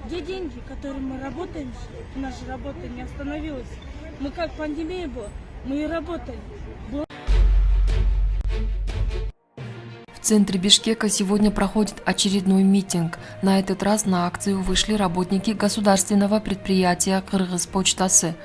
Где деньги, которые мы работаем, наша работа не остановилась. Мы как пандемия была, мы и работали. В центре Бишкека сегодня проходит очередной митинг. На этот раз на акцию вышли работники государственного предприятия «Кыргызпочтасы».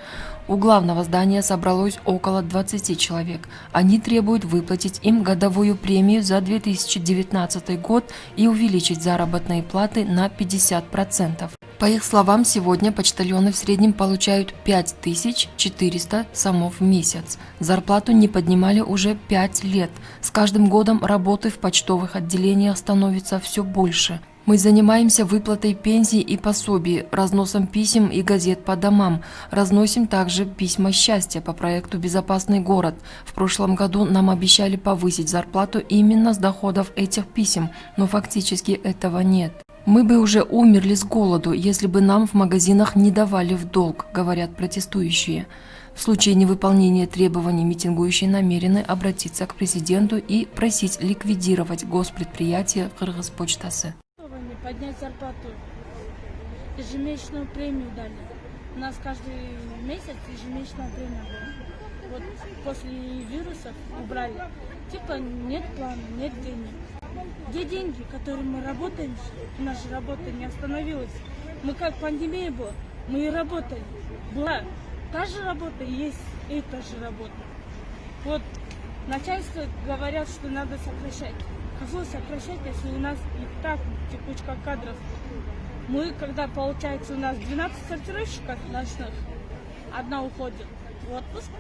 У главного здания собралось около 20 человек. Они требуют выплатить им годовую премию за 2019 год и увеличить заработные платы на 50%. По их словам, сегодня почтальоны в среднем получают 5400 сомов в месяц. Зарплату не поднимали уже 5 лет. С каждым годом работы в почтовых отделениях становится все больше. Мы занимаемся выплатой пенсий и пособий, разносом писем и газет по домам. Разносим также письма счастья по проекту «Безопасный город». В прошлом году нам обещали повысить зарплату именно с доходов этих писем, но фактически этого нет. Мы бы уже умерли с голоду, если бы нам в магазинах не давали в долг, говорят протестующие. В случае невыполнения требований митингующие намерены обратиться к президенту и просить ликвидировать госпредприятие «Кыргызпочтасы». Поднять зарплату, ежемесячную премию дали. У нас каждый месяц ежемесячная премия была. Вот после вирусов убрали. Типа нет плана, нет денег. Где деньги, которые мы работаем, наша работа не остановилась. Мы как пандемия была, мы и работали. Была та же работа, есть и та же работа. Вот начальство говорят, что надо сокращать. Кого сокращать, если у нас и так текучка кадров? Мы, когда получается у нас 12 сортировщиков ночных, одна уходит в отпуск,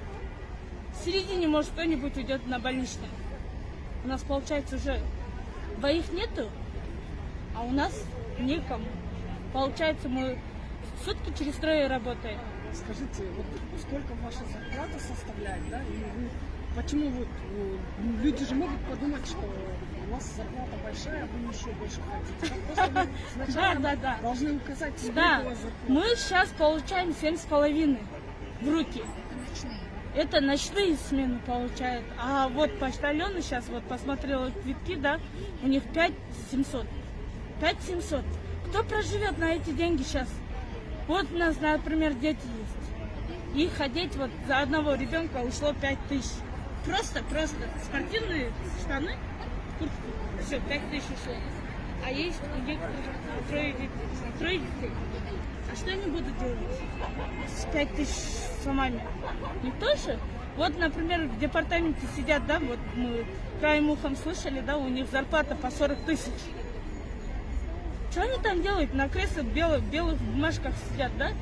в середине, может, кто-нибудь уйдет на больничный. У нас, получается, уже двоих нету, а у нас некому. Получается, мы сутки через трое работаем. Скажите, вот сколько ваша зарплата составляет, да? И почему вот люди же могут подумать, что у вас зарплата большая, а вы еще больше хотите. Просто вы сначала должны указать, сколько у вас зарплата. Мы сейчас получаем 7,5 в руки. Это ночные смены получают. А вот почтальоны сейчас, вот посмотрела квитки, да, у них 5700. 5700. Кто проживет на эти деньги сейчас? Вот у нас, например, дети есть. И ходить вот за одного ребенка ушло 5000. Просто спортивные штаны, куртку, все, 5000 ушло. А есть у некоторых трое детей. А что они будут делать с 5000 сомами? Никто же? Вот, например, в департаменте сидят, да, вот мы краем ухом слышали, да, у них зарплата по 40 000. Что они там делают? На креслах белых бумажках сидят, да?